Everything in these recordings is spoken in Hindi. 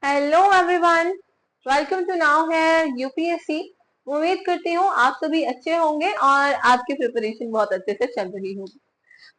Hello everyone, welcome to now है यूपीएससी। उम्मीद करती हूँ आप सभी अच्छे होंगे और आपकी प्रिपरेशन बहुत अच्छे से चल रही होगी।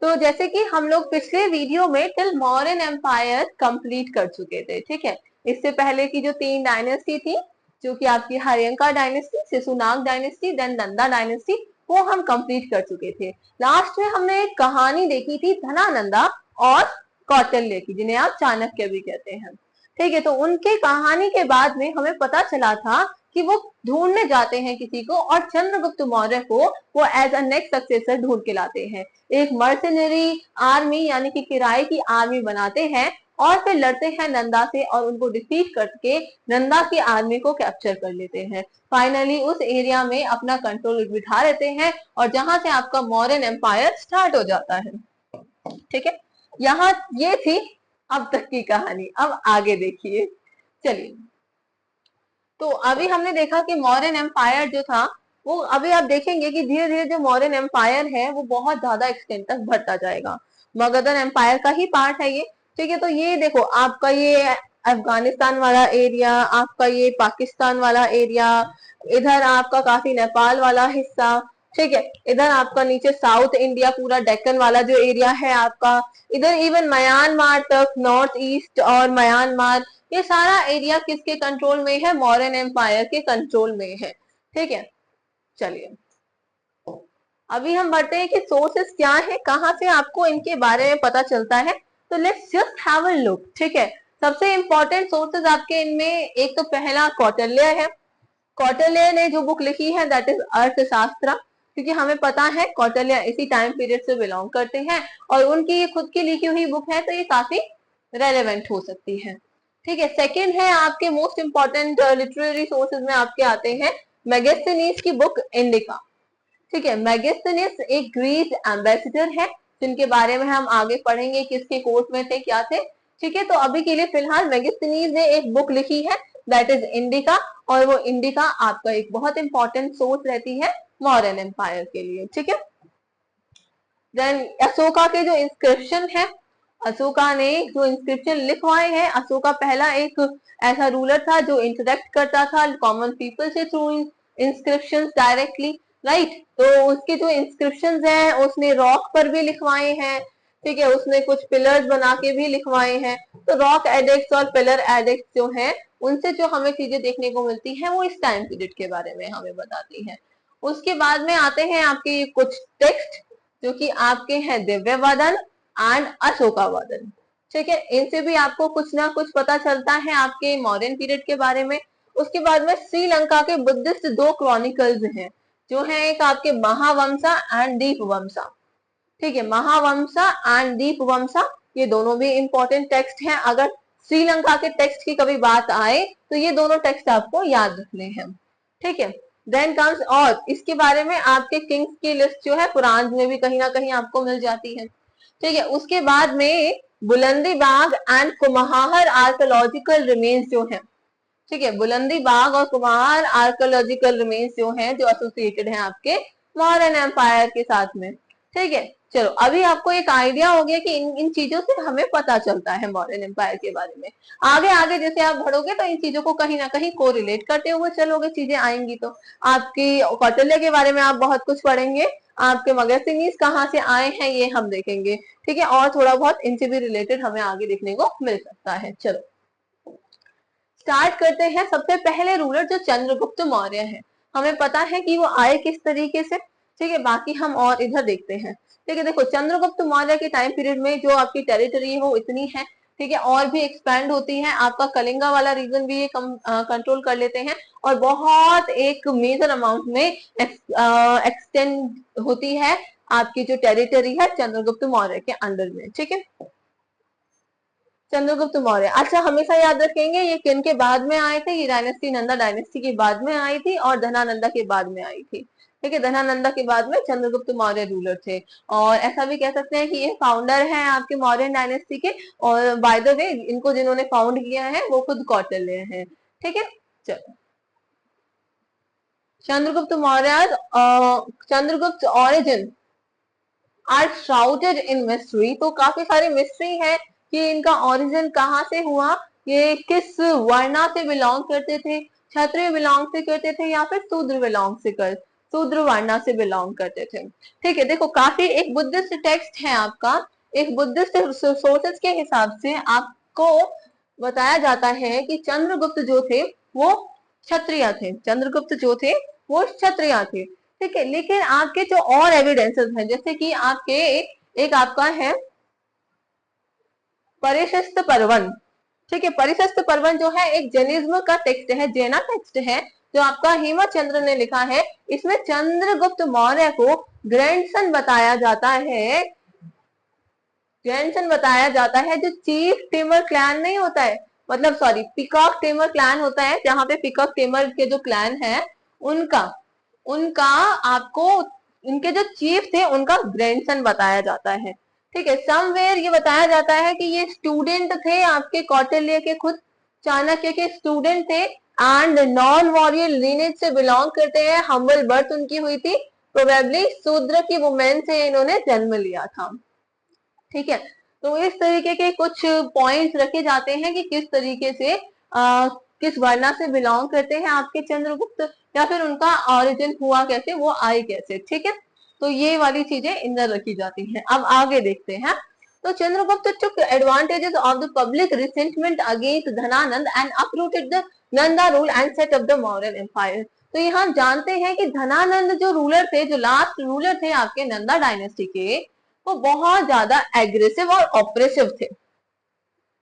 तो जैसे कि हम लोग पिछले वीडियो में टिल मौर्यन एम्पायर कंप्लीट कर चुके थे, ठीक है। इससे पहले की जो 3 डायनेस्टी थी, जो कि आपकी Haryanka dynasty, Shishunaga dynasty, then Nanda dynasty, वो हम कंप्लीट कर चुके थे। लास्ट में हमने एक कहानी देखी थी धनानंदा और कौटिल्य की, जिन्हें आप चाणक्य भी कहते हैं, ठीक है। तो उनके कहानी के बाद में हमें पता चला था कि वो ढूंढने जाते हैं किसी को, और चंद्रगुप्त मौर्य को वो एज अ नेक्स्ट सक्सेसर ढूंढ के लाते हैं। एक मर्सनरी आर्मी यानी कि किराए की आर्मी बनाते हैं और फिर लड़ते हैं नंदा से, और उनको डिफीट करके नंदा की आर्मी को कैप्चर कर लेते हैं। फाइनली उस एरिया में अपना कंट्रोल बिठा लेते हैं, और जहां से आपका मौर्यन एम्पायर स्टार्ट हो जाता है, ठीक है। यहाँ ये थी अब तक की कहानी। अब आगे देखिए, चलिए। तो अभी हमने देखा कि मौर्यन एम्पायर जो था, वो अभी आप देखेंगे कि धीरे धीरे जो मौर्यन एम्पायर है वो बहुत ज्यादा एक्सटेंट तक बढ़ता जाएगा। मगधन एम्पायर का ही पार्ट है ये, ठीक है। तो ये देखो, आपका ये अफगानिस्तान वाला एरिया, आपका ये पाकिस्तान वाला एरिया, इधर आपका काफी नेपाल वाला हिस्सा, ठीक है। इधर आपका नीचे साउथ इंडिया, पूरा डेक्कन वाला जो एरिया है आपका, इधर इवन म्यांमार तक, नॉर्थ ईस्ट और म्यांमार, ये सारा एरिया किसके कंट्रोल में है? मौर्यन एम्पायर के कंट्रोल में है, ठीक है। चलिए, अभी हम बढ़ते हैं कि सोर्सेस क्या है, कहां से आपको इनके बारे में पता चलता है। तो let's just have a look, ठीक है। सबसे इंपॉर्टेंट सोर्सेज आपके इनमें, एक तो पहला कौटिल्य है। कौटिल्य ने जो बुक लिखी है दैट इज अर्थशास्त्र, क्योंकि हमें पता है कौटिल्य इसी टाइम पीरियड से बिलोंग करते हैं, और उनकी ये खुद की लिखी हुई बुक है, तो ये काफी रेलेवेंट हो सकती है, ठीक है। सेकंड है आपके मोस्ट इंपॉर्टेंट लिटरेरी सोर्सेज में आपके आते हैं मेगस्थनीज की बुक इंडिका, ठीक है। मेगस्थनीज एक ग्रीस एम्बेसडर है, जिनके बारे में हम आगे पढ़ेंगे, किसके कोर्ट में थे, क्या थे, ठीक है। तो अभी के लिए फिलहाल मेगस्थनीज ने एक बुक लिखी है दैट इज इंडिका, और वो इंडिका आपका एक बहुत इंपॉर्टेंट सोर्स रहती है मौर्यन एम्पायर के लिए, ठीक है। देन अशोका के जो इंस्क्रिप्शन है, अशोका ने जो इंस्क्रिप्शन लिखवाए हैं, अशोका पहला एक ऐसा रूलर था जो इंटरेक्ट करता था कॉमन पीपल से थ्रू इंस्क्रिप्शन डायरेक्टली, राइट। तो उसके जो इंस्क्रिप्शन हैं उसने रॉक पर भी लिखवाए हैं, ठीक है। उसने कुछ पिलर्स बना के भी लिखवाए हैं। तो रॉक एडिक्ट्स और पिलर एडिक्ट्स जो है, उनसे जो हमें चीजें देखने को मिलती हैं वो इस टाइम पीरियड के बारे में हमें बताती हैं। उसके बाद में आते हैं आपके कुछ टेक्स्ट, जो कि आपके हैं दिव्यवादन एंड अशोकावादन, ठीक है। इनसे भी आपको कुछ ना कुछ पता चलता है आपके मौर्यन पीरियड के बारे में। उसके बाद में श्रीलंका के बुद्धिस्ट 2 क्रॉनिकल्स हैं, जो है एक आपके महावंशा एंड दीपवंशा, ठीक है। महावंशा एंड दीपवंशा, ये दोनों भी इंपॉर्टेंट टेक्स्ट हैं। अगर श्रीलंका के टेक्स्ट की कभी बात आए तो ये दोनों टेक्स्ट आपको याद रखने हैं, ठीक है। देन कम्स, और इसके बारे में आपके किंग्स की लिस्ट जो है पुराण में भी कहीं ना कहीं आपको मिल जाती है, ठीक है। उसके बाद में बुलंदी बाग एंड कुम्हार आर्कोलॉजिकल रिमेन्स जो है, ठीक है। बुलंदी बाग और कुम्हार आर्कोलॉजिकल रिमेन्स जो है, जो एसोसिएटेड है आपके मौर्यन एम्पायर के साथ में, ठीक है। चलो, अभी आपको एक आइडिया हो गया कि इन चीजों से हमें पता चलता है मौर्यन एम्पायर के बारे में। आगे आगे जैसे आप बढ़ोगे तो इन चीजों को कहीं ना कहीं कोरिलेट करते हुए चलोगे, चीजें आएंगी। तो आपकी कौटिल्य के बारे में आप बहुत कुछ पढ़ेंगे, आपके मगस्थनीज कहाँ से आए हैं ये हम देखेंगे, ठीक है। और थोड़ा बहुत इनसे भी रिलेटेड हमें आगे देखने को मिल सकता है। चलो स्टार्ट करते हैं। सबसे पहले रूलर जो चंद्रगुप्त मौर्य है, हमें पता है कि वो आए किस तरीके से, ठीक है। बाकी हम और इधर देखते हैं, ठीक है। देखो, चंद्रगुप्त मौर्य के टाइम पीरियड में जो आपकी टेरिटरी है वो इतनी है, ठीक है, और भी एक्सपैंड होती है। आपका कलिंगा वाला रीजन भी ये कंट्रोल कर लेते हैं, और बहुत एक मेजर अमाउंट में एक्सटेंड होती है आपकी जो टेरिटरी है चंद्रगुप्त मौर्य के अंडर में, ठीक है। चंद्रगुप्त मौर्य, अच्छा हमेशा याद रखेंगे ये किन के बाद में आए थे? ये डायनेस्टी नंदा डायनेस्टी के बाद में आई थी, और धनानंदा के बाद में आई थी, ठीक है। धनानंदा के बाद में चंद्रगुप्त मौर्य रूलर थे, और ऐसा भी कह सकते हैं कि ये फाउंडर हैं आपके मौर्यन डायनेस्टी के। और बाय द वे, इनको जिन्होंने फाउंड किया है वो खुद कौटिल्य हैं, ठीक है। चलो, Chandragupta Maurya, Chandragupta origin are shrouded in mystery. तो काफी सारी मिस्ट्री है कि इनका ओरिजिन कहाँ से हुआ, ये किस वर्णा से बिलोंग करते थे, क्षत्रिय बिलोंग से करते थे या फिर शूद्र वर्णा से बिलोंग करते थे। ठीक है, देखो काफी एक बुद्धिस्ट टेक्स्ट है आपका, एक बुद्धिस्ट सोर्सेस के हिसाब से आपको बताया जाता है कि चंद्रगुप्त जो थे वो क्षत्रिय थे, चंद्रगुप्त जो थे वो क्षत्रिय थे। ठीक है, लेकिन आपके जो और एविडेंसेस हैं, जैसे कि आपके एक आपका है परिशिष्ट पर्वन। ठीक है, परिशिष्ट पर्वन जो है एक जैनिज्म का टेक्स्ट है, जैना टेक्स्ट है, जो आपका हेमचंद्र ने लिखा है। इसमें चंद्रगुप्त मौर्य को ग्रैंडसन बताया जाता है, ग्रैंडसन बताया जाता है, जो चीफ टेमर क्लैन नहीं होता है, मतलब सॉरी पीकॉक टेमर क्लैन होता है, जहां पे पीकॉक टेमर के जो क्लैन है उनका उनका आपको उनके जो चीफ थे उनका ग्रैंडसन बताया जाता है। ठीक है, समवेयर ये बताया जाता है कि ये स्टूडेंट थे आपके कौटिल्य के, खुद चाणक्य के स्टूडेंट थे, एंड नॉन वॉरियर लीनेज से बिलोंग करते हैं, हम्बल बर्थ उनकी हुई थी, प्रोबेबली शूद्र की वुमेन से इन्होंने जन्म लिया था। ठीक है, तो इस तरीके के कुछ पॉइंट्स रखे जाते हैं कि किस तरीके से किस वर्णा से बिलोंग करते हैं आपके चंद्रगुप्त, या फिर उनका ओरिजिन हुआ कैसे, वो आए कैसे। ठीक है, तो ये वाली चीजें इंदर रखी जाती हैं। अब आगे देखते हैं। तो Chandragupta took advantages of the public resentment against Dhanananda and uprooted the Nanda rule and set up the Mauryan empire. तो ये हम जानते हैं कि धनानंद जो रूलर थे, जो लास्ट रूलर थे आपके नंदा डायनेस्टी के, वो बहुत ज्यादा एग्रेसिव और ऑपरेसिव थे।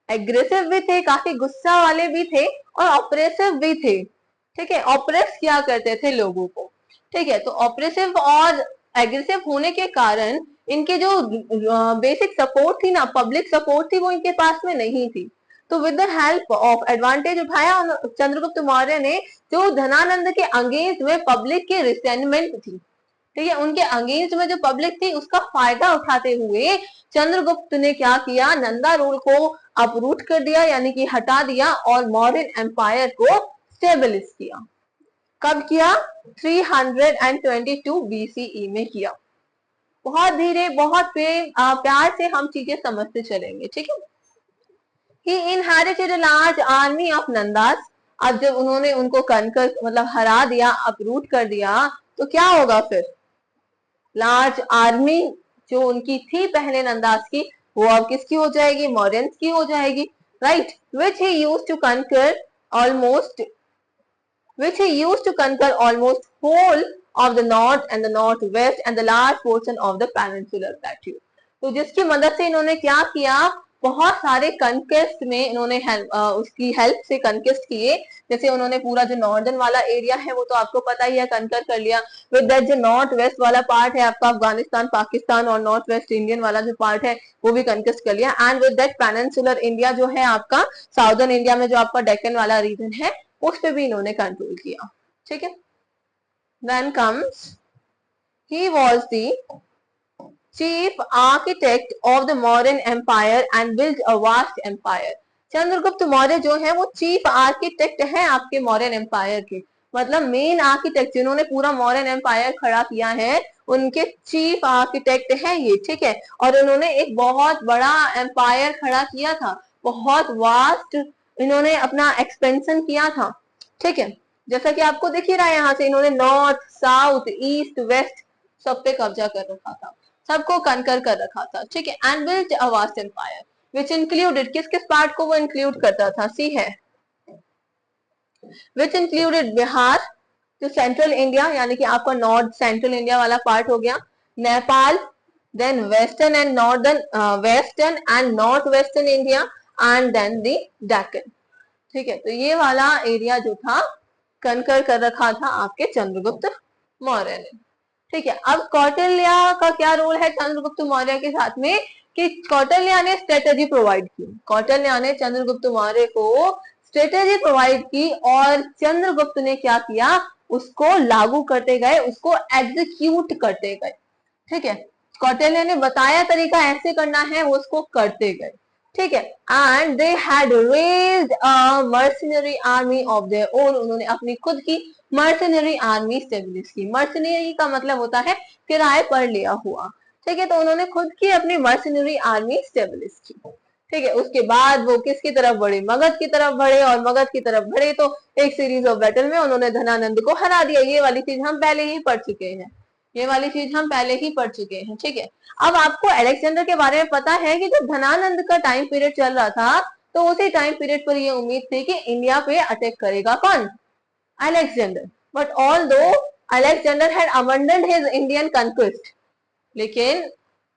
एग्रेसिव भी थे, काफी गुस्सा वाले भी थे, और ऑपरेसिव भी थे। ठीक है, ऑपरेस किया करते थे लोगों को। ठीक है, तो ऑपरेसिव और एग्रेसिव होने के कारण इनके जो बेसिक सपोर्ट थी ना, पब्लिक सपोर्ट थी, वो इनके पास में नहीं थी। तो with the help of advantage उठाया चंद्रगुप्त मौर्य ने, जो धनानंद के अगेंस्ट में पब्लिक की रिसेंटमेंट थी, ठीक है, उनके अगेंस्ट में जो पब्लिक थी उसका फायदा उठाते हुए चंद्रगुप्त ने क्या किया, नंदा रूल को अपरूट कर दिया, यानी कि हटा दिया, और मौर्यन एम्पायर को स्टेबलिश किया। कब किया? 322 बीसीई में किया। बहुत धीरे, बहुत प्यार से हम चीजें समझते चलेंगे। ठीक है, he inherited a large army of Nandas. अब जब उन्होंने उनको कनकर मतलब हरा दिया, अपरूट कर दिया, तो क्या होगा फिर? लार्ज आर्मी जो उनकी थी पहले नंदास की, वो अब किसकी हो जाएगी? मौर्यंस की हो जाएगी, right. Which he used to conquer almost whole of the north and the northwest and the large portion of the peninsular plateau। तो जिसकी मदद से इन्होंने क्या किया, बहुत सारे कंक्वेस्ट में इन्होंने उसकी हेल्प से कंक्वेस्ट किए। जैसे उन्होंने पूरा जो नॉर्दर्न वाला एरिया है वो तो आपको पता ही है, कंकर कर लिया। विद दैट जो नॉर्थ वेस्ट वाला पार्ट है आपका, अफगानिस्तान, पाकिस्तान और नॉर्थ वेस्ट इंडियन वाला जो पार्ट है वो भी कंक्वेस्ट कर लिया। And with that peninsular India जो है आपका, साउदर्न इंडिया में जो आपका डेक्कन वाला रीजन है, उस पे भी इन्होंने कंट्रोल किया। ठीक है, then comes he was the chief architect of the Mauryan empire and build a vast empire. Chandragupta Maurya जो है वो चीफ आर्किटेक्ट है आपके मौर्यन एम्पायर के, मतलब मेन आर्किटेक्ट जिन्होंने पूरा मौर्यन एम्पायर खड़ा किया है, उनके चीफ आर्किटेक्ट है ये। ठीक है, और उन्होंने एक बहुत बड़ा एम्पायर खड़ा किया था, बहुत वास्ट इन्होंने अपना एक्सपेंशन किया था। ठीक है, जैसा कि आपको दिख ही रहा है यहाँ से, इन्होंने नॉर्थ, साउथ, ईस्ट, वेस्ट सब पे कब्जा कर रखा था, सबको कनकर कर रखा था। ठीक है, and built a vast empire which included, किस किस पार्ट को वो इंक्लूड करता था? सी है, विच इंक्लूडेड बिहार, जो सेंट्रल इंडिया यानी कि आपका नॉर्थ सेंट्रल इंडिया वाला पार्ट हो गया, Nepal, then western and northern, western and north western India, and then the Deccan. ठीक है, तो ये वाला एरिया जो था कनकर कर रखा था आपके चंद्रगुप्त मौर्य ने। ठीक है, अब कौटिल्य का क्या रोल है चंद्रगुप्त मौर्य के साथ में, कि कौटिल्य ने स्ट्रेटेजी प्रोवाइड की, कौटिल्य ने चंद्रगुप्त मौर्य को स्ट्रेटेजी प्रोवाइड की, और चंद्रगुप्त ने क्या किया, उसको लागू करते गए, उसको एग्जीक्यूट करते गए। ठीक है, कौटिल्य ने बताया तरीका ऐसे करना है, वो उसको करते गए। ठीक है, and they had raised a mercenary army of their own, उन्होंने अपनी खुद की मर्सिनरी आर्मी स्टेब्लिश की। मर्सिनरी का मतलब होता है किराए पर लिया हुआ। ठीक है, तो उन्होंने खुद की अपनी मर्सिनरी आर्मी स्टेब्लिश की। ठीक है, उसके बाद वो किसकी तरफ बढ़े, मगध की तरफ बढ़े, और मगध की तरफ बढ़े तो एक सीरीज ऑफ बैटल में उन्होंने धनानंद को हरा दिया। ये वाली चीज हम पहले ही पढ़ चुके हैं, ये वाली चीज हम पहले ही पढ़ चुके हैं। ठीक है, अब आपको अलेक्जेंडर के बारे में पता है कि जब धनानंद का टाइम पीरियड चल रहा था तो उसी टाइम पीरियड पर ये उम्मीद थी कि इंडिया पे अटैक करेगा कौन, Alexander. But all though Alexander had abandoned his Indian conquest, लेकिन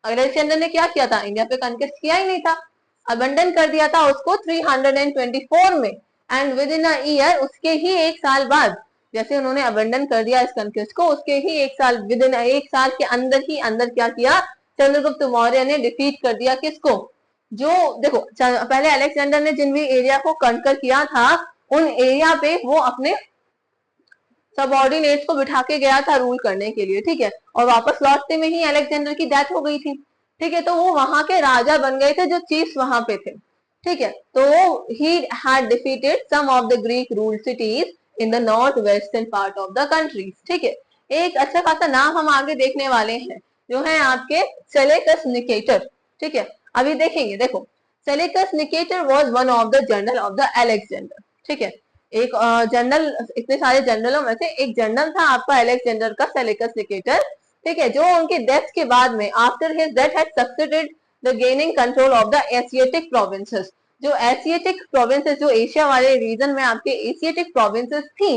अलेक्जेंडर ने क्या किया था, इंडिया पे कॉन्क्वेस्ट किया ही नहीं था, अबंडन कर दिया था उसको 324 में। And with in a year, उसके ही एक साल बाद, जैसे उन्होंने अबंडन कर दिया इस कॉन्क्वेस्ट को, उसके ही एक साल, विद इन एक साल के अंदर ही अंदर क्या किया, चंद्रगुप्त मौर्य ने डिफीट कर दिया किसको, जो देखो पहले अलेक्जेंडर ने जिन भी एरिया को कंकर किया था उन एरिया पे वो अपने सबऑर्डिनेट्स को बिठा के गया था रूल करने के लिए। ठीक है, और वापस लौटते में ही अलेक्जेंडर की डेथ हो गई थी। ठीक है, तो वो वहां के राजा बन गए थे जो चीफ्स वहां पे थे। ठीक है, तो he had defeated some of the Greek ruled cities in the north western part of the countries. ठीक है, एक अच्छा खासा नाम हम आगे देखने वाले हैं जो है आपके सेलेकस निकेटर। ठीक है, अभी देखेंगे, देखो Seleucus Nicator was one of the general of the Alexander. ठीक है, एक जनरल, इतने सारे जनरलों में से एक जनरल था आपका अलेक्जेंडर का, सेलेकस निकेटर। ठीक है, जो उनके डेथ के बाद में, after his death had succeeded the gaining control of the Asiatic provinces. जो एशियाटिक प्रोविंसेस, जो एशिया वाले रीजन में आपके एशियाटिक प्रोविंसेस थी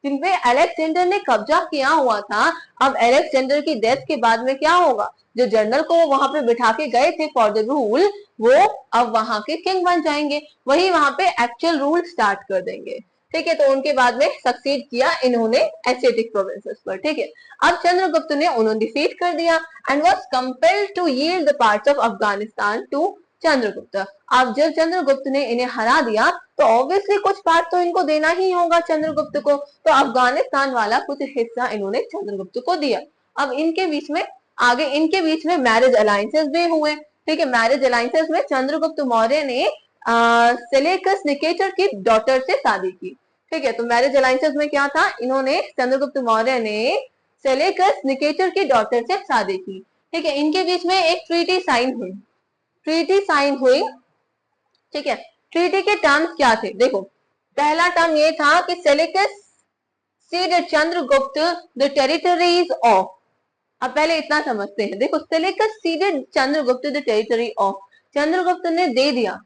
जिनपे अलेक्जेंडर ने कब्जा किया हुआ था, अब अलेक्जेंडर की डेथ के बाद में क्या होगा, जो जनरल को वहां पे बिठा के गए थे फॉर द रूल, वो अब वहां के किंग बन जाएंगे, वही वहां पे एक्चुअल रूल स्टार्ट कर देंगे। ठीक है, तो उनके बाद में सक्सीड किया इन्होंने एशियाटिक प्रोविंसेस पर। ठीक है, अब चंद्रगुप्त ने उन्होंने डिफीट कर दिया and was compelled to yield the parts of Afghanistan to Chandragupta. अब जब चंद्रगुप्त ने इन्हें हरा दिया तो ऑब्वियसली कुछ पार्ट तो इनको देना ही होगा चंद्रगुप्त को, तो अफगानिस्तान वाला कुछ हिस्सा इन्होंने चंद्रगुप्त को दिया। अब इनके बीच में आगे इनके बीच में मैरिज अलायंसेस भी हुए। ठीक है, मैरिज अलायंसेस में चंद्रगुप्त मौर्य ने सेलेकस निकेटर की डॉटर से शादी की। ठीक है, तो मैरिज अलायंसेस में क्या था, इन्होंने चंद्रगुप्त मौर्य ने सेलेकस निकेटर की डॉटर से शादी की। ठीक है, इनके बीच में एक ट्रीटी साइन हुई, ट्रीटी साइन हुई। ठीक है, ट्रीटी के टर्म्स क्या थे, देखो पहला टर्म ये था कि Seleucus ceded Chandragupta the territories of. अब पहले इतना समझते हैं, देखो Seleucus ceded Chandragupta the territory of, Chandragupta ने दे दिया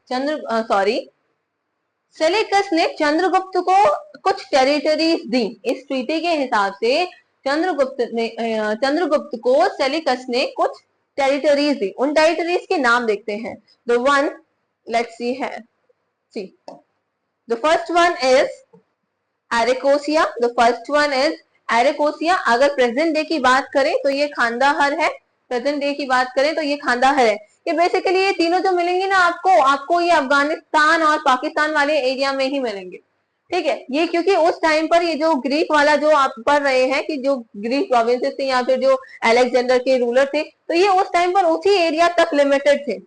सेलेकस ने चंद्रगुप्त को कुछ टेरिटरीज दी। इस ट्रीटी के हिसाब से चंद्रगुप्त को सेलेकस ने कुछ टेरिटरीज दी। उन टेरिटरीज के नाम देखते हैं। द वन लेट्स सी है, see the first one is Arachosia, the first one is Arachosia. अगर प्रेजेंट डे की बात करें तो ये खांदाहर है, प्रेजेंट डे की बात करें तो ये खांदाहर है। ये बेसिकली ये तीनों जो मिलेंगे ना आपको ये अफगानिस्तान और पाकिस्तान वाले एरिया में ही मिलेंगे। ठीक है, ये क्योंकि उस टाइम पर ये जो ग्रीक वाला जो आप पढ़ रहे हैं कि जो ग्रीक प्रोविंसेस थे या फिर जो अलेक्जेंडर के रूलर थे, तो ये उस टाइम पर उसी एरिया तक लिमिटेड थे।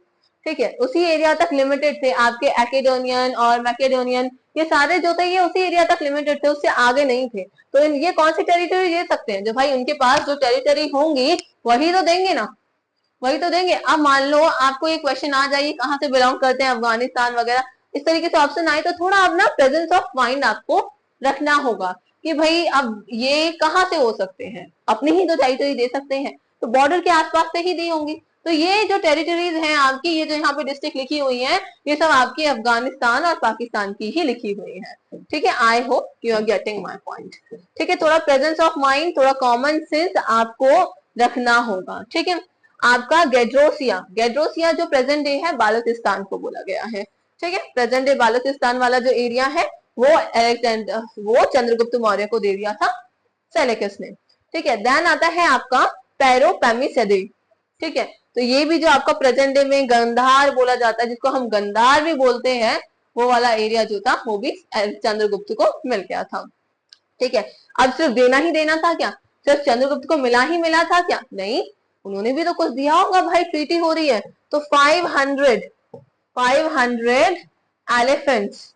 ठीक है, उसी एरिया तक लिमिटेड थे। आपके एकेडोनियन और मैकेडोनियन ये सारे जो थे ये उसी एरिया तक लिमिटेड थे, उससे आगे नहीं थे। तो ये कौन सी टेरिटरी दे सकते हैं, जो भाई उनके पास जो टेरिटरी होंगी वही तो देंगे ना, वही तो देंगे। अब मान लो आपको ये क्वेश्चन आ जाए कहाँ से बिलोंग करते हैं, अफगानिस्तान वगैरह, इस तरीके से ऑप्शन आए तो थोड़ा अब ना प्रेजेंस ऑफ माइंड आपको रखना होगा कि भाई अब ये कहाँ से हो सकते हैं, अपनी ही तो टेरिटरी दे सकते हैं, तो बॉर्डर के आसपास से ही दी होंगी। तो ये जो टेरिटरीज हैं आपकी, ये जो यहाँ पे डिस्ट्रिक्ट लिखी हुई है, ये सब आपकी अफगानिस्तान और पाकिस्तान की ही लिखी हुई है। ठीक है, I hope you are getting my point. ठीक है, थोड़ा प्रेजेंस ऑफ माइंड, थोड़ा कॉमन सेंस आपको रखना होगा। ठीक है, आपका गेड्रोसिया जो प्रेजेंट डे है बालोचिस्तान को बोला गया है। ठीक है, प्रेजेंट डे बालोचिस्तान वाला जो एरिया है वो चंद्रगुप्त मौर्य को दे दिया था सेलेकस ने। ठीक है, देन आता है आपका पैरोपेमिसडे। ठीक है, तो ये भी जो आपका प्रेजेंट डे में गंधार बोला जाता है, जिसको हम गंधार भी बोलते हैं, वो वाला एरिया जो था वो भी चंद्रगुप्त को मिल गया था। ठीक है, अब सिर्फ देना ही देना था क्या, सिर्फ चंद्रगुप्त को मिला ही मिला था क्या, नहीं, उन्होंने भी तो कुछ दिया होगा भाई, ट्रीटी हो रही है तो 500 एलिफेंट्स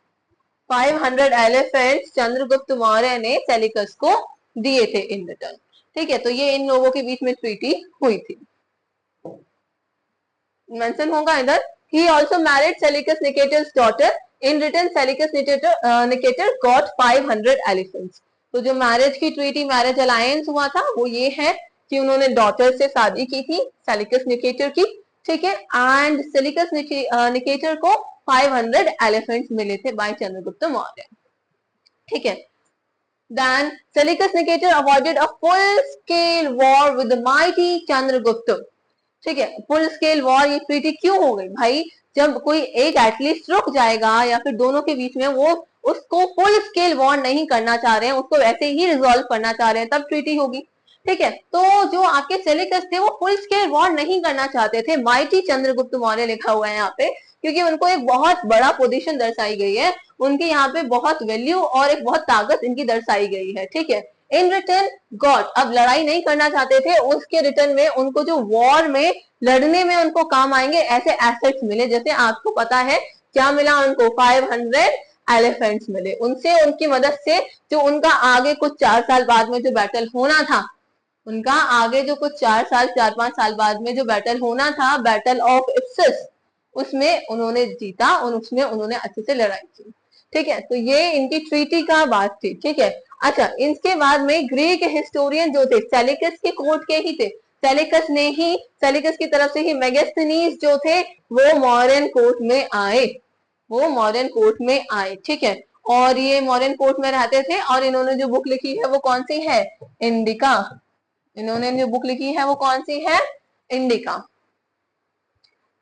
चंद्रगुप्त मौर्य ने सेलिकस को दिए थे इन रिटर्न। ठीक है, तो ये इन लोगों के बीच में ट्रीटी हुई थी, मेंशन होगा इधर He also married Seleucus Nicator's daughter. In return, Seleucus Nicator got 500 elephants. तो जो मैरिज की ट्रीटी, मैरिज अलायंस हुआ था वो ये है कि उन्होंने डॉटर से शादी की थी सेलिकस निकेटर की, ठीक है, एंड सेलिकस निकेटर को 500 एलिफेंट्स मिले थे बाय चंद्रगुप्त मौर्य, ठीक है। Then Seleucus Nicator avoided a full-scale war with the mighty Chandragupta, ठीक है। फुल स्केल वॉर ये ट्रीटी क्यों हो गई भाई? जब कोई एक एटलीस्ट रुक जाएगा या फिर दोनों के बीच में वो उसको फुल स्केल वॉर नहीं करना चाह रहे हैं, उसको वैसे ही रिजॉल्व करना चाह रहे हैं, तब ट्रीटी होगी, ठीक है। तो जो आपके सेलिकस थे वो फुल स्केल वॉर नहीं करना चाहते थे। माइटी चंद्रगुप्त मौर्य लिखा हुआ है यहाँ पे, क्योंकि उनको एक बहुत बड़ा पोजीशन दर्शाई गई है, उनके यहाँ पे बहुत वैल्यू और एक बहुत ताकत इनकी दर्शाई गई है, ठीक है। इन रिटर्न गॉड, अब लड़ाई नहीं करना चाहते थे, उसके रिटर्न में उनको जो वॉर में लड़ने में उनको काम आएंगे ऐसे एसेट्स मिले। जैसे आपको पता है क्या मिला उनको, 500 एलिफेंट्स मिले। उनसे, उनकी मदद से जो उनका आगे कुछ 4 साल बाद में जो बैटल होना था, उनका आगे जो कुछ 4-5 साल बाद में जो बैटल होना था, बैटल ऑफ इप्सिस, उसमें उन्होंने जीता और उसमें उन्होंने अच्छे से लड़ाई की, ठीक है। तो ये इनकी ट्रीटी का बात थी, ठीक है। अच्छा, इसके बाद में ग्रीक हिस्टोरियन जो थे सेलिकस के कोर्ट के ही थे, सेलिकस की तरफ से ही मेगास्थनीज जो थे वो मौर्यन कोर्ट में आए, वो मौर्यन कोर्ट में आए, ठीक है। और ये मौर्यन कोर्ट में रहते थे और इन्होंने जो बुक लिखी है वो कौन सी है? इंडिका। इन्होंने जो बुक लिखी है वो कौन सी है? इंडिका,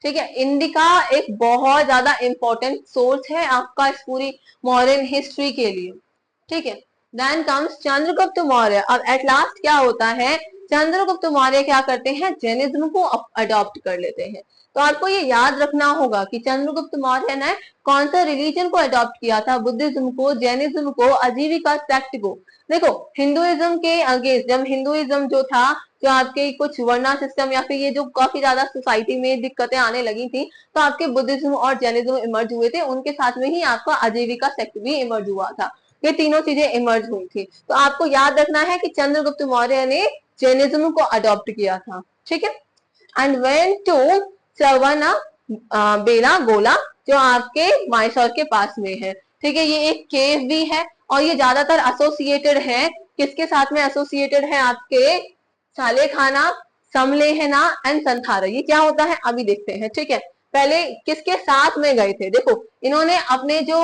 ठीक है। इंडिका एक बहुत ज्यादा इंपॉर्टेंट सोर्स है आपका इस पूरी मौर्यन हिस्ट्री के लिए, ठीक है। Then comes Chandragupta Maurya. अब एट लास्ट क्या होता है, चंद्रगुप्त मौर्य क्या करते हैं? जैनिज्म को अडॉप्ट कर लेते हैं। तो आपको ये याद रखना होगा कि चंद्रगुप्त मौर्य ने कौन सा रिलीजन को अडॉप्ट किया था? बुद्धिज्म को, जैनिज्म को, आजीविका सेक्ट को। देखो, हिंदुइज्म के अगेंस्ट, जब हिंदुइज्म जो था, जो आपके कुछ वर्णा सिस्टम या फिर ये जो काफी ज्यादा सोसाइटी में दिक्कतें आने लगी थी, तो आपके बुद्धिज्म और जैनिज्म इमर्ज हुए थे, उनके साथ में ही आपका आजीविका सेक्ट भी इमर्ज हुआ था। ये तीनों चीजें इमर्ज हुई थी। तो आपको याद रखना है कि चंद्रगुप्त मौर्य ने जैनिज्म को अडॉप्ट किया था, ठीक है। एंड वेन टू श्रवण बेलागोला, जो आपके माइसोर के पास में है, ठीक है। ये एक केव भी है और ये ज्यादातर एसोसिएटेड है, किसके साथ में एसोसिएटेड है? आपके सालेखाना, समलेहना एंड संथारा। ये क्या होता है अभी देखते हैं, ठीक है। पहले किसके साथ में गए थे? देखो, इन्होंने अपने जो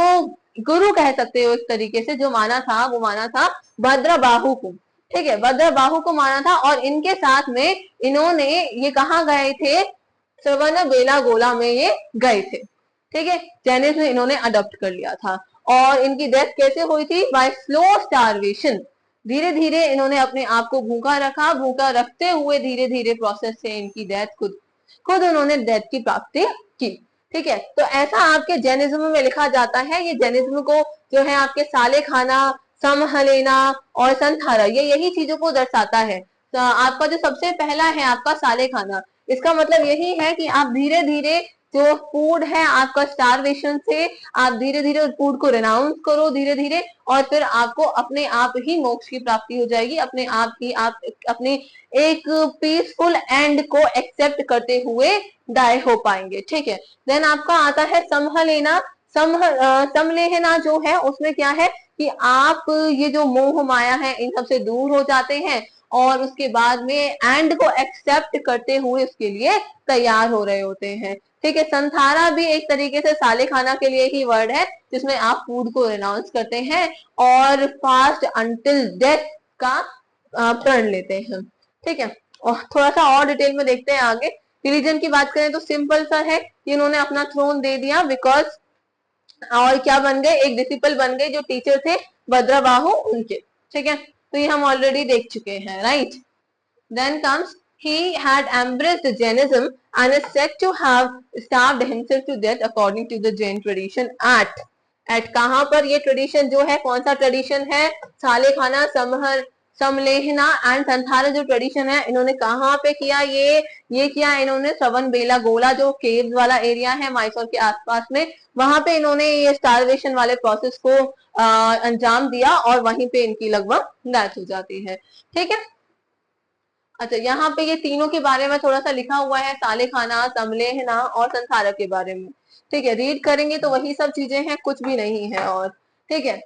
गुरु कह सकते हो एक तरीके से, जो माना था वो माना था भद्रबाहु को, ठीक है। भद्रबाहु को माना था और इनके साथ में इन्होंने ये कहाँ गए थे? श्रवण बेलागोला में ये गए थे, ठीक है। जैनिज्म इन्होंने अडॉप्ट कर लिया था। और इनकी डेथ कैसे हुई थी? By slow starvation. धीरे धीरे इन्होंने अपने आप को भूखा रखा, भूखा रखते हुए धीरे धीरे प्रोसेस से इनकी डेथ खुद उन्होंने डेथ की प्राप्ति की, ठीक है। तो ऐसा आपके जैनिज्म में लिखा जाता है। ये जैनिज्म को जो है आपके सालेखाना, समहलेना और संथारा, ये यही चीजों को दर्शाता है। तो आपका जो सबसे पहला है आपका सालेखाना, इसका मतलब यही है कि आप धीरे धीरे जो फूड है आपका स्टारवेशन से, आप धीरे धीरे फूड को रिनाउंस करो धीरे धीरे, और फिर आपको अपने आप ही मोक्ष की प्राप्ति हो जाएगी, अपने आप ही आप अपने एक पीसफुल एंड को एक्सेप्ट करते हुए डाई हो पाएंगे, ठीक है। देन आपका आता है समहलेना। समलेहना जो है उसमें क्या है कि आप ये जो मोह माया है इन सबसे दूर हो जाते हैं और उसके बाद में एंड को एक्सेप्ट करते हुए उसके लिए तैयार हो रहे होते हैं, ठीक है। संथारा भी एक तरीके से सालेखाना के लिए ही वर्ड है, जिसमें आप फूड को रिनाउंस करते हैं और फास्ट अंटिल डेथ का प्रण लेते हैं, ठीक है। और थोड़ा सा और डिटेल में देखते हैं आगे। रिलीजन की बात करें तो सिंपल सा है कि इन्होंने अपना थ्रोन दे दिया बिकॉज, और क्या बन गए? एक डिसिपल बन गए जो टीचर थे भद्रबाहु उनके, ठीक है। तो ये हम ऑलरेडी देख चुके हैं, right. Then comes he had embraced Jainism and is said to have starved himself to death according to the Jain tradition at कहां पर ये ट्रेडिशन जो है, कौन सा ट्रेडिशन है? सालेखाना, समलेहना एंड संथारा जो ट्रेडिशन है, इन्होंने कहां पे किया? ये किया इन्होंने श्रवण बेलागोला, जो केव्स वाला एरिया है मैसूर के आसपास में, वहां पे इन्होंने ये स्टारवेशन वाले प्रोसेस को अंजाम दिया और वहीं पे इनकी लगभग डेथ हो जाती है, ठीक है। अच्छा, यहाँ पे ये तीनों के बारे में थोड़ा सा लिखा हुआ है, सालेखाना, समलेहना और संसारक के बारे में। ठीक है, रीड करेंगे तो वही सब चीजें हैं, कुछ भी नहीं है। और ठीक है,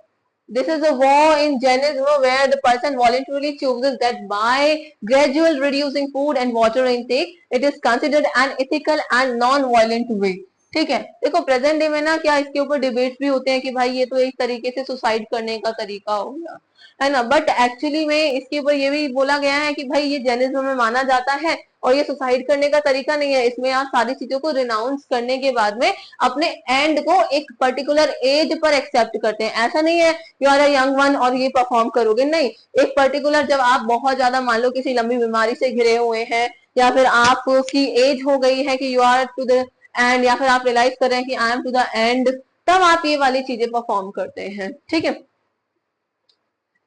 this is a war in Jainism where the person voluntarily chooses that by gradual reducing food and water intake, it is considered an ethical and non-violent way। ठीक है, देखो प्रेजेंट डे में ना क्या इसके ऊपर डिबेट भी होते हैं कि भाई ये तो एक तरीके से सुसाइड करने का तरीका हो गया, है ना। बट एक्चुअली में इसके ऊपर ये भी बोला गया है कि भाई ये जैनिज्म में माना जाता है और ये सुसाइड करने का तरीका नहीं है। इसमें आप सारी चीजों को रिनाउंस करने के बाद में अपने एंड को एक पर्टिकुलर एज पर एक्सेप्ट करते हैं। ऐसा नहीं है you are a young one और ये परफॉर्म करोगे, नहीं। एक पर्टिकुलर, जब आप बहुत ज्यादा मान लो किसी लंबी बीमारी से घिरे हुए हैं या फिर आपकी एज हो गई है कि you are to the end, या फिर आप रियलाइज कर रहे हैं कि I am to the end, तब आप ये वाली चीजें परफॉर्म करते हैं। ठीक है,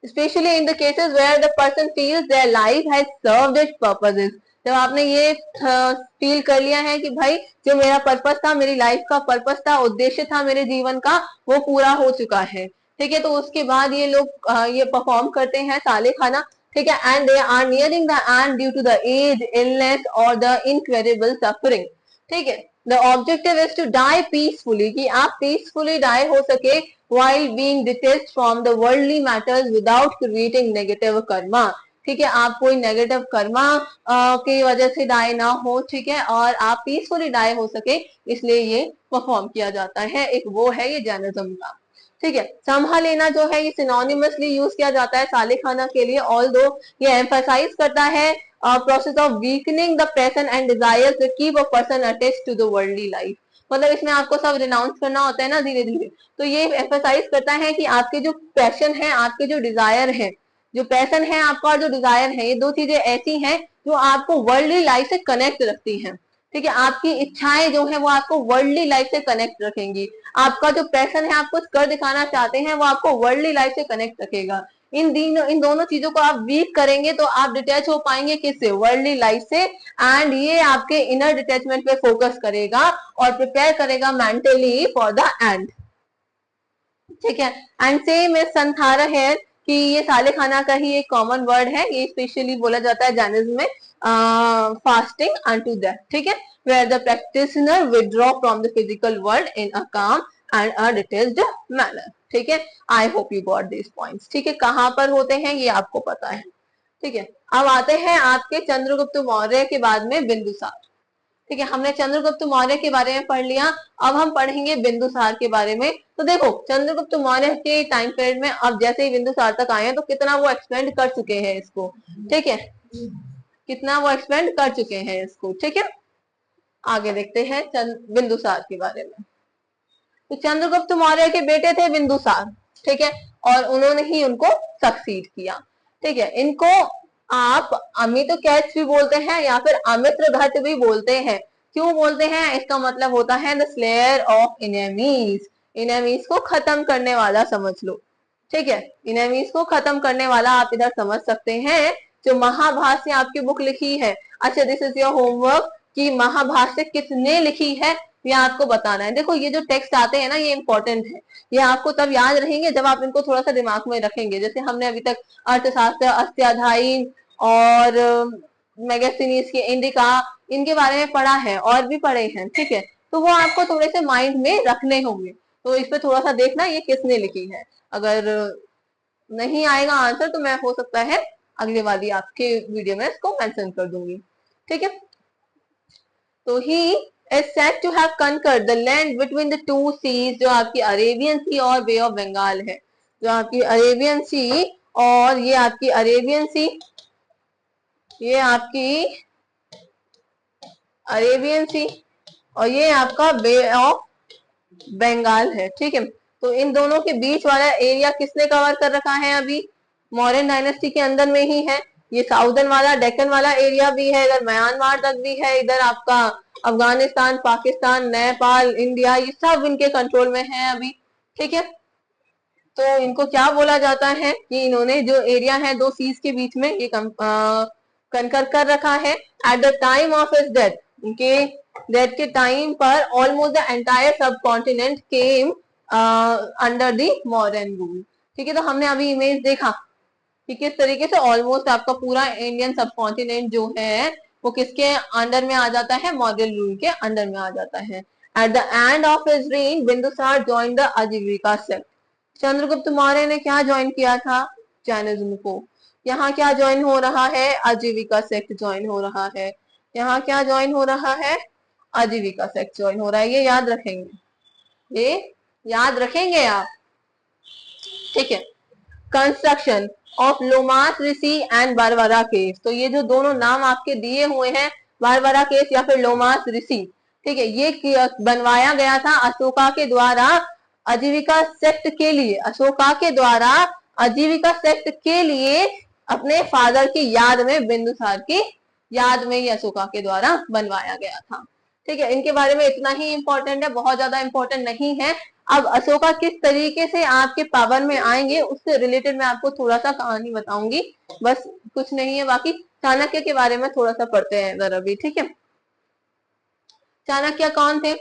especially in the cases where the person feels their life has served its purposes। जब आपने ये फील कर लिया है कि भाई जो मेरा पर्पस था, मेरी लाइफ का पर्पस था, उद्देश्य था मेरे जीवन का, वो पूरा हो चुका है। ठीक है, तो उसके बाद ये लोग ये परफॉर्म करते हैं साले खाना। ठीक है, and they are nearing the end due to the age, illness और द इनक्रेडिबल सफरिंग। ठीक है, the objective is to die peacefully, कि आप पीसफुली डाई हो सके while being detached from the worldly matters without creating negative karma। ठीक है, आप कोई नेगेटिव कर्मा की वजह से डाई ना हो। ठीक है, और आप पीसफुली डाई हो सके, इसलिए ये परफॉर्म किया जाता है। एक वो है ये जैनिज्म का। ठीक है, संभा लेना जो है ये सिनोनिमसली यूज किया जाता है साले खाना के लिए, ऑल्दो ये एम्फसाइज करता है process of weakening the passion and desire to keep a person attached to the worldly life. मतलब इसमें आपको सब रिनाउंस करना होता है ना धीरे धीरे। तो ये एम्फसाइज करता है कि आपके जो पैशन है, आपके जो डिजायर है, जो पैशन है आपका और जो डिजायर है, ये दो चीजें ऐसी हैं जो आपको वर्ल्डली लाइफ से कनेक्ट रखती हैं। ठीक है, आपकी इच्छाएं जो है वो आपको वर्ल्डली लाइफ से कनेक्ट रखेंगी। आपका जो पैशन है, आप कुछ कर दिखाना चाहते हैं, वो आपको वर्ल्डली लाइफ से कनेक्ट रखेगा। इन दोनों चीजों को आप वीक करेंगे तो आप डिटैच हो पाएंगे किससे? वर्ल्डली लाइफ से। एंड ये आपके इनर डिटैचमेंट पे फोकस करेगा और प्रिपेयर करेगा मेंटली फॉर द एंड। ठीक है, एंड सेम इज संथारा है कि ये साले खाना का ही एक कॉमन वर्ड है। ये स्पेशली बोला जाता है जैनिज्म में फास्टिंग अनटू डेथ। ठीक है, where the practitioner withdraw from the physical world in a calm and a detailed manner. ठीक है, I hope you got this points. ठीक है, कहाँ पर होते हैं ये आपको पता है। ठीक है, अब आते हैं आपके चंद्रगुप्त मौर्य के बाद में बिंदुसार। ठीक है, हमने चंद्रगुप्त मौर्य के बारे में पढ़ लिया, अब हम पढ़ेंगे बिंदुसार के बारे में। तो देखो चंद्रगुप्त मौर्य के टाइम पीरियड में अब जैसे ही बिंदुसार तक आए हैं तो कितना वो एक्सपेंड कर चुके हैं इसको। ठीक है, कितना वो एक्सपेंड कर चुके हैं इसको। ठीक है, आगे देखते हैं बिंदुसार के बारे में। तो चंद्रगुप्त मौर्य के बेटे थे बिंदुसार। ठीक है, और उन्होंने ही उनको सक्सीड किया। ठीक है, इनको आप अमित कैच भी बोलते हैं या फिर अमित्रघट भी बोलते हैं। क्यों बोलते हैं? इसका मतलब होता है the slayer of enemies. Enemies को खत्म करने वाला समझ लो। ठीक है, इनेमीज को खत्म करने वाला आप इधर समझ सकते हैं। जो महाभाष्य आपकी बुक लिखी है, अच्छा दिस इज योर होमवर्क, कि महाभाष्य किसने लिखी है ये आपको बताना है। देखो ये जो टेक्स्ट आते हैं ना ये इंपॉर्टेंट है, ये आपको तब याद रहेंगे जब आप इनको थोड़ा सा दिमाग में रखेंगे। जैसे हमने अभी तक अर्थशास्त्र, अस्त्याध्यायी और मैगजीनीस की इंडिका, इनके बारे में पढ़ा है और भी पढ़े हैं। ठीक है, तो वो आपको थोड़े से माइंड में रखने होंगे। तो इस पे थोड़ा सा देखना ये किसने लिखी है। अगर नहीं आएगा आंसर तो मैं हो सकता है अगले वाली आपके वीडियो में इसको मेंशन कर दूंगी। ठीक है, तो ही is said to have conquered the land between the two seas, जो आपकी अरेबियन सी और बे ऑफ बंगाल है। जो आपकी अरेबियन सी और ये आपकी अरेबियन सी, ये आपकी अरेबियन सी और ये आपका बे ऑफ बंगाल है। ठीक है, तो इन दोनों के बीच वाला एरिया किसने कवर कर रखा है? अभी मौर्यन डायनेस्टी के अंदर में ही है। ये साउदर्न वाला डेक्कन वाला एरिया भी है, इधर म्यांमार तक भी है, इधर आपका अफगानिस्तान, पाकिस्तान, नेपाल, इंडिया, ये सब इनके कंट्रोल में है अभी। ठीक है, तो इनको क्या बोला जाता है कि इन्होंने जो एरिया है दो सीज के बीच में ये कंकर कर रखा है। At the time of his death, उनके डेथ के टाइम पर ऑलमोस्ट द एंटायर सब continent came under the modern rule. ठीक है, तो हमने अभी इमेज देखा कि किस तरीके से ऑलमोस्ट आपका पूरा इंडियन सब कॉन्टिनेंट जो है वो किसके अंडर में आ जाता है, मौर्य रूल के अंडर में आ जाता है। At the end of his reign Bindusara join the Ajivika sect. चंद्रगुप्त मौर्य ने क्या ज्वाइन किया था, जैनिज्म को। यहाँ क्या ज्वाइन हो रहा है, आजीविका सेक्ट ज्वाइन हो रहा है। यहाँ क्या ज्वाइन हो रहा है, आजीविका सेक्ट ज्वाइन हो रहा है। ये याद रखेंगे, ये याद रखेंगे आप, ठीक है। Construction of Lomas Rishi and Barabar caves. तो ये जो दोनों नाम आपके दिए हुए हैं, बारवारा केस या फिर लोमास ऋषि, ठीक है, ये बनवाया गया था अशोका के द्वारा आजीविका सेक्ट के लिए। अशोका के द्वारा आजीविका सेक्ट के लिए अपने फादर की याद में, बिंदुसार की याद में ये अशोका के द्वारा बनवाया गया था, ठीक है। इनके बारे में इतना ही इंपॉर्टेंट है, बहुत ज्यादा इंपॉर्टेंट नहीं है। अब अशोका किस तरीके से आपके पावर में आएंगे उससे रिलेटेड मैं आपको थोड़ा सा कहानी बताऊंगी, बस कुछ नहीं है। बाकी चाणक्य के बारे में थोड़ा सा पढ़ते हैं जरा भी, ठीक है। चाणक्य कौन थे,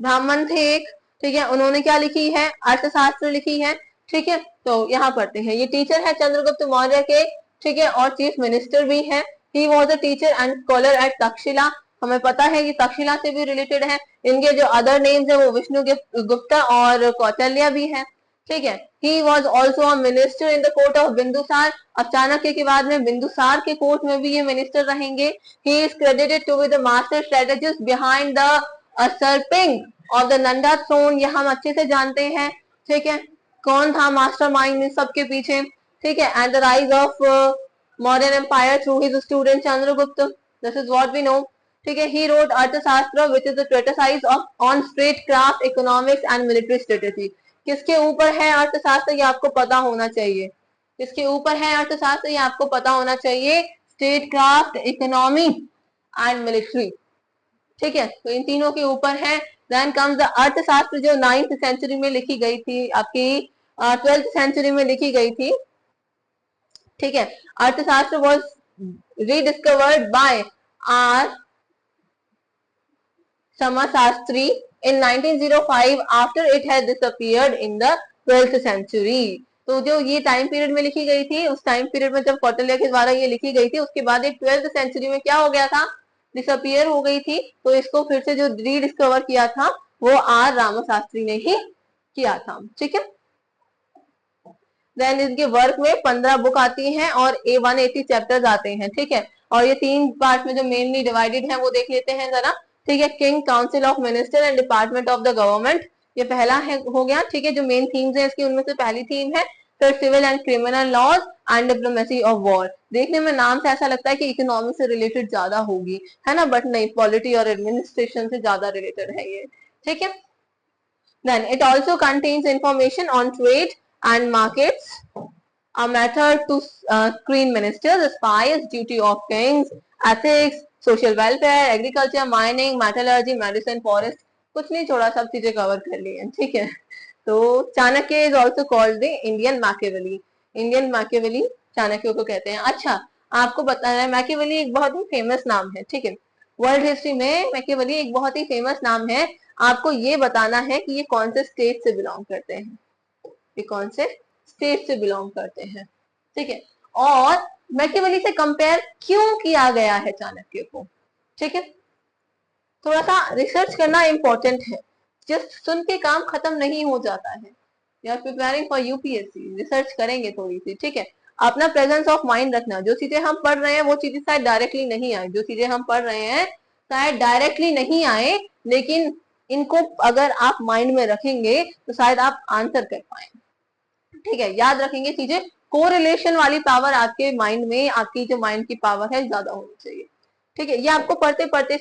ब्राह्मण थे एक, ठीक है। उन्होंने क्या लिखी है, अर्थशास्त्र लिखी है, ठीक है। तो यहाँ पढ़ते हैं, ये टीचर है चंद्रगुप्त मौर्य के, ठीक है, और चीफ मिनिस्टर भी है। He was a teacher and scholar at Takshashila. हमें पता है कि तक्षशिला से भी रिलेटेड है। इनके जो अदर नेम्स है वो विष्णु गुप्ता और कौटिल्य भी है, ठीक है। He was also a minister in the court of Bindusara. अब चाणक्य के बाद में बिंदुसार के कोर्ट में भी ये मिनिस्टर रहेंगे। He is credited to be the master strategist behind the usurping of the Nanda throne. ये हम अच्छे से जानते हैं, ठीक है, कौन था मास्टरमाइंड इन सबके पीछे, ठीक है। And the rise of modern empire through his student Chandragupta, this is what we know, ठीक है। He wrote Arthashastra which is the treatise of on state craft, economics and military strategy. किसके ऊपर है अर्थशास्त्र, ये आपको पता होना चाहिए। किसके ऊपर है अर्थशास्त्र, ये आपको पता होना चाहिए, state craft, economy and military, ठीक है। तो इन तीनों के ऊपर है। देन कम्स द अर्थशास्त्र जो 9th सेंचुरी में लिखी गई थी, आपकी 12th सेंचुरी में लिखी गई थी, ठीक है। Arthashastra was rediscovered by R Shamasastry in 1905 after it had disappeared in the 12th century। तो जो ये टाइम पीरियड में लिखी गई थी, उस टाइम पीरियड में जब कौटिल्य के द्वारा ये लिखी गई थी, उसके बाद ये 12th सेंचुरी में क्या हो गया था, डिसअपियर हो गई थी। तो इसको फिर से जो रीडिस्कवर किया था वो आर रामशास्त्री ने ही किया था, ठीक है। देन इनके वर्क में 15 बुक आती हैं और 180 चैप्टर्स आते हैं, ठीक है। और ये 3 पार्ट में जो मेनली डिवाइडेड है वो देख लेते हैं जरा, ठीक है। King, council of minister and department of the government, ये पहला है हो गया, ठीक है। जो मेन थीम्स है इसकी, उनमें से पहली थीम है फिर civil and criminal laws and diplomacy of war. देखने में नाम से ऐसा लगता है कि इकोनॉमी से रिलेटेड ज्यादा होगी, है ना, बट नहीं, पॉलिटी और एडमिनिस्ट्रेशन से ज्यादा रिलेटेड है ये, ठीक है। Then it also contains information on trade and markets, a method to screen ministers, spies, duty of kings, ethics, social welfare, agriculture, mining, metallurgy, medicine, forest, कुछ नहीं छोड़ा, सब चीजें कवर कर ली हैं, ठीक है। तो Chanakya is also called the Indian Machiavelli. Indian Machiavelli Chanakya को कहते हैं। अच्छा, आपको बताना है, मैकियावेली एक बहुत ही फेमस नाम है, ठीक है। वर्ल्ड हिस्ट्री में मैकियावेली एक बहुत ही फेमस नाम है। आपको ये बताना है कि ये कौन से स्टेट से बिलोंग करते हैं, ये कौन से स्टेट से बिलोंग करते हैं, ठीक है। और मैकियावेली से कंपेयर क्यों किया गया है चाणक्य को, ठीक है। थोड़ा सा रिसर्च करना इंपॉर्टेंट है, जस्ट सुन के काम खत्म नहीं हो जाता है। You are preparing for UPSC, research करेंगे थोड़ी सी, ठीक है। अपना प्रेजेंस ऑफ माइंड रखना, जो चीजें हम पढ़ रहे हैं वो चीजें शायद डायरेक्टली नहीं आए, जो चीजें हम पढ़ रहे हैं शायद डायरेक्टली नहीं आए, लेकिन इनको अगर आप माइंड में रखेंगे तो शायद आप आंसर कर पाए, ठीक है। याद रखेंगे चीजें, कोरिलेशन वाली पावर आपके माइंड में, आपकी जो माइंड की पावर है ज्यादा होनी चाहिए, ठीक है। ये आपको पढ़ते पढ़ते